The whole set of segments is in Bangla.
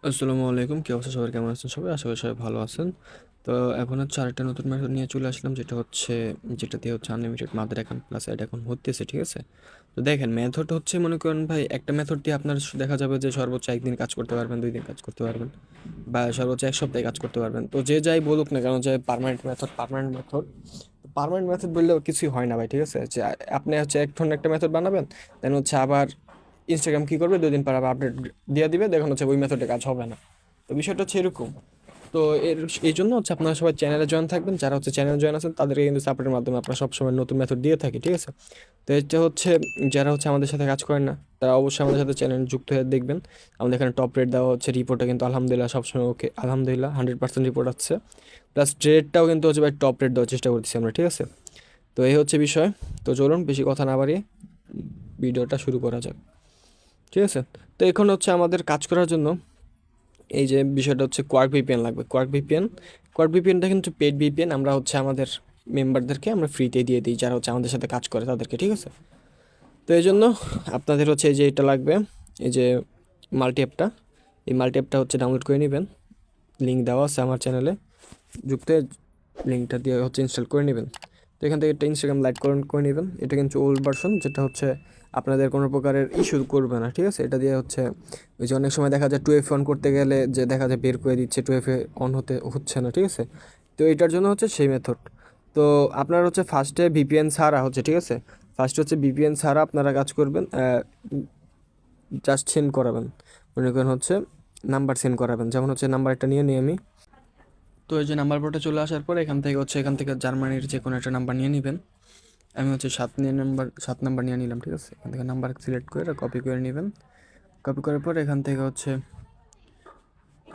আসসালামু আলাইকুম। কি অবস্থা সবার? কেমন আছেন সবাই? আশা করি সবাই ভালো আছেন। তো এখন হচ্ছে আরেকটা নতুন মেথড নিয়ে চলে আসলাম, যেটা দিয়ে হচ্ছে unlimited mother account plus add account হতেছে, ঠিক আছে? তো দেখেন, মেথড হচ্ছে, মনে করেন ভাই, একটা মেথড দিয়ে আপনার দেখা যাবে যে সর্বোচ্চ 1 দিন কাজ করতে পারবেন, 2 দিন কাজ করতে পারবেন, বা সর্বোচ্চ 1 সপ্তাহে কাজ করতে পারবেন। তো যে যাই বলুক না কেন, যে পার্মানেন্ট মেথড বললেও কিছুই হয় না ভাই, ঠিক আছে? যে আপনি হচ্ছে এক ধরনের একটা মেথড বানাবেন, দেন হচ্ছে আবার ইনস্টাগ্রাম কী করবে, 2 দিন পর আবার আপডেট দিয়ে দিবে, দেখুন হচ্ছে ওই মেথডে কাজ হবে না। তো বিষয়টা হচ্ছে এরকম। তো এই জন্য হচ্ছে আপনারা সবাই চ্যানেলে জয়েন থাকবেন। যারা হচ্ছে চ্যানেলে জয়েন আছেন তাদেরকে কিন্তু সাপোর্টের মাধ্যমে আপনারা সবসময় নতুন মেথড দিয়ে থাকি, ঠিক আছে? তো এটা হচ্ছে, যারা হচ্ছে আমাদের সাথে কাজ করেন না তারা অবশ্যই আমাদের সাথে চ্যানেল যুক্ত হয়ে দেখবেন। আমাদের এখানে টপ রেট দেওয়া হচ্ছে, রিপোর্টে কিন্তু আলহামদুলিল্লাহ সবসময় ওকে, আলহামদুলিল্লাহ 100% রিপোর্ট আছে। প্লাস রেটটাও কিন্তু হচ্ছে ভাই টপ রেট দেওয়ার চেষ্টা করতেছি আমরা, ঠিক আছে? তো এই হচ্ছে বিষয়। তো চলুন বেশি কথা না বাড়িয়ে ভিডিওটা শুরু করা যাক, ঠিক আছে? তো এখন হচ্ছে আমাদের কাজ করার জন্য এই যে বিষয়টা হচ্ছে, কোয়ার্ক ভিপিএন লাগবে। কোয়ার্ক ভিপিএনটা কিন্তু পেড ভিপিএন। আমরা হচ্ছে আমাদের মেম্বারদেরকে আমরা ফ্রিতে দিয়ে দিই, যারা হচ্ছে আমাদের সাথে কাজ করে তাদেরকে, ঠিক আছে? তো এই জন্য আপনাদের হচ্ছে এই যে এটা লাগবে, এই যে মাল্টি অ্যাপটা। এই মাল্টি অ্যাপটা হচ্ছে ডাউনলোড করে নেবেন, লিঙ্ক দেওয়া আছে আমার চ্যানেলে, যুক্ত হয়ে লিঙ্কটা দিয়ে হচ্ছে ইনস্টল করে নেবেন। তো এখান থেকে একটা ইনস্টাগ্রাম লাইট করে নেবেন। এটা কিন্তু ওল্ড ভার্সন, যেটা হচ্ছে আপনাদের কোনো প্রকারের ইস্যু করবে না, ঠিক আছে? এটা দিয়ে হচ্ছে ওই যে অনেক সময় দেখা যায় 2F অন করতে গেলে যে দেখা যায় বের করে দিচ্ছে, 2F অন হচ্ছে না, ঠিক আছে? তো এটার জন্য হচ্ছে সেই মেথড। তো আপনার হচ্ছে ফার্স্টে ভিপিএন ছাড়া হচ্ছে, ঠিক আছে? ফার্স্টে হচ্ছে ভিপিএন ছাড়া আপনারা কাজ করবেন, জাস্ট সেন্ড করাবেন। মনে করেন হচ্ছে নাম্বার সেন্ড করাবেন, যেমন হচ্ছে নাম্বার একটা নিয়ে নিই আমি। তো এই যে নাম্বার বোর্ডে চলে আসার পর এখান থেকে জার্মানির যে কোনো একটা নাম্বার নিয়ে নেবেন। আমি হচ্ছে 7 নাম্বার নিয়ে নিলাম, ঠিক আছে? এখান থেকে নাম্বার সিলেক্ট করে কপি করে নেবেন। কপি করার পর এখান থেকে হচ্ছে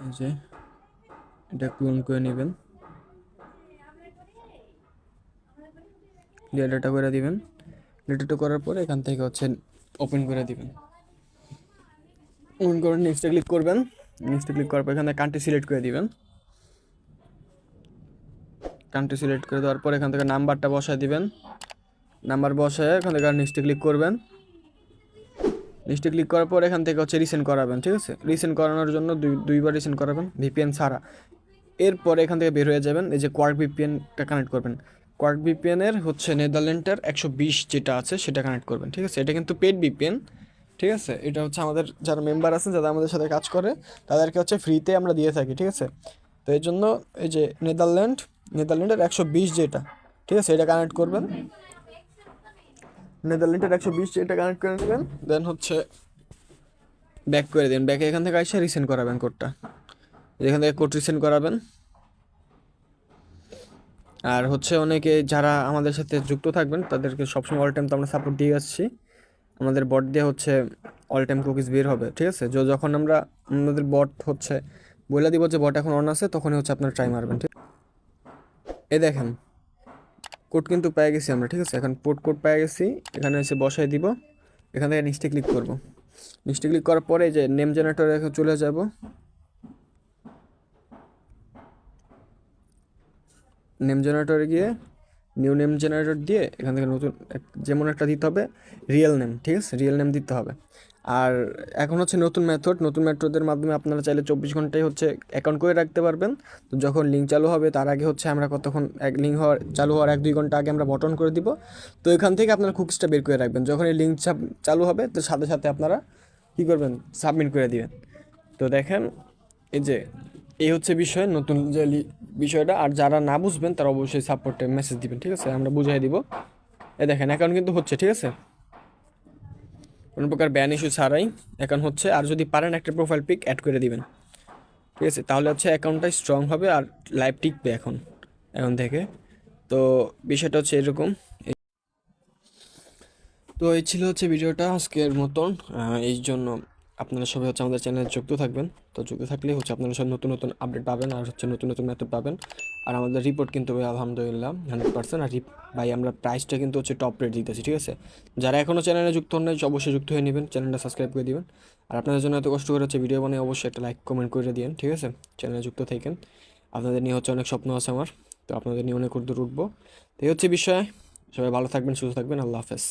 এই যে এটা ক্লোন করে নেবেন, ডেটাটা করে দিবেন। ডেটাটা করার পরে এখান থেকে হচ্ছে ওপেন করে দিবেন। ওপেন করে নেক্সটে ক্লিক করবেন। নেক্সটে ক্লিক করার পর এখান থেকে কান্ট্রি সিলেক্ট করে দিবেন। কান্ট্রি সিলেক্ট করে দেওয়ার পর এখান থেকে নাম্বারটা বসায় দিবেন। নাম্বার বসায় এখান থেকে নেক্সটে ক্লিক করবেন। নেক্সটে ক্লিক করার পর এখান থেকে হচ্ছে রিসেন্ড করাবেন, ঠিক আছে? রিসেন্ড করানোর জন্য দুইবার রিসেন্ড করাবেন ভিপিএন ছাড়া। এরপরে এখান থেকে বের হয়ে যাবেন, এই যে কোয়ার্ক ভিপিএনটা কানেক্ট করবেন। কোয়ার্ক ভিপিএনের হচ্ছে নেদারল্যান্ডের 120 যেটা আছে সেটা কানেক্ট করবেন, ঠিক আছে? এটা কিন্তু পেড ভিপিএন, ঠিক আছে? এটা হচ্ছে আমাদের যারা মেম্বার আছেন, যারা আমাদের সাথে কাজ করে, তাদেরকে হচ্ছে ফ্রিতে আমরা দিয়ে থাকি, ঠিক আছে? তো এই জন্য এই যে নেদারল্যান্ডের 120 যেটা, ঠিক আছে, এটা কানেক্ট করবেন। নেদারল্যান্ডের 120 যেটা কানেক্ট করে নেবেন, দেন হচ্ছে ব্যাক করে দিন। ব্যাকে এখান থেকে এসে রিসেন্ড করাবেন কোডটা, এখান থেকে কোড রিসেন্ড করাবেন। আর হচ্ছে অনেকে যারা আমাদের সাথে যুক্ত থাকবেন তাদেরকে সবসময় অল টাইম তো আমরা সাপোর্ট দিয়ে আসছি। আমাদের বট দিয়ে হচ্ছে অল টাইম কুকিজ বের হবে, ঠিক আছে? যখন আমরা আমাদের বট হচ্ছে বলে দিব যে বট এখন অন আছে, তখনই হচ্ছে আপনারা ট্রাই মারবেন, ঠিক? এই দেখেন, কোড কিন্তু পেয়ে গেছি আমরা, ঠিক আছে? এখন কোড পেয়ে গেছি, এখানে এসে বসাই দিব। এখান থেকে নেক্সটে ক্লিক করব। নেক্সটে ক্লিক করার পরে যে নেম জেনারেটরে চলে যাব। নেম জেনারেটরে গিয়ে নিউ নেম জেনারেটর দিয়ে এখান থেকে নতুন যেমন একটা দিতে হবে, রিয়েল নেম, ঠিক আছে? রিয়েল নেম দিতে হবে। আর এখন হচ্ছে নতুন মেথডের মাধ্যমে আপনারা চাইলে 24 ঘন্টায় হচ্ছে অ্যাকাউন্ট করে রাখতে পারবেন। তো যখন লিঙ্ক চালু হবে তার আগে হচ্ছে আমরা কতক্ষণ, লিঙ্ক চালু হওয়ার 1-2 ঘন্টা আগে আমরা বটন করে দিব। তো এখান থেকে আপনারা কুকিজটা বের করে রাখবেন। যখন এই লিঙ্ক চালু হবে তো সাথে সাথে আপনারা কী করবেন, সাবমিট করে দিবেন। তো দেখেন, এই যে এই হচ্ছে বিষয়, নতুন যে বিষয়টা। আর যারা না বুঝবেন তারা অবশ্যই সাপোর্টে মেসেজ দিবেন, ঠিক আছে? আমরা বুঝাই দিব। এই দেখেন অ্যাকাউন্ট কিন্তু হচ্ছে, ঠিক আছে? কোনো প্রকার ব্যান ইস্যু ছাড়াই অ্যাকাউন্ট হচ্ছে। আর যদি পারেন একটা প্রোফাইল পিক অ্যাড করে দিবেন, ঠিক আছে? তাহলে হচ্ছে অ্যাকাউন্টটা স্ট্রং হবে আর লাইভ টিকবে এখন থেকে। তো বিষয়টা হচ্ছে এরকম। তো এই ছিল হচ্ছে ভিডিওটা আজকের মতন। এই জন্য আপনারা সবাই হচ্ছে আমাদের চ্যানেলে যুক্ত থাকবেন। তো যুক্ত থাকলে হচ্ছে আপনারা সব নতুন নতুন আপডেট পাবেন, আর হচ্ছে নতুন নতুন মেথড পাবেন। আর আমাদের রিপোর্ট কিন্তু ভাই আলহামদুলিল্লাহ 100%। আর ভাই আমরা প্রাইসটা কিন্তু হচ্ছে টপ রেট দিতেছি, ঠিক আছে? যারা এখনও চ্যানেলে যুক্ত হন নাই অবশ্যই যুক্ত হয়ে নেবেন, চ্যানেলটা সাবস্ক্রাইব করে দিবেন। আর আপনাদের জন্য এত কষ্ট করে হচ্ছে ভিডিও বানিয়ে অবশ্যই একটা লাইক কমেন্ট করে দিন, ঠিক আছে? চ্যানেলে যুক্ত থাকেন। আপনাদের নিয়ে হচ্ছে অনেক স্বপ্ন আছে আমার, তো আপনাদের নিয়ে অনেক দূর উঠবো। তো এই হচ্ছে বিষয়। সবাই ভালো থাকবেন, সুস্থ থাকবেন। আল্লাহ হাফেজ।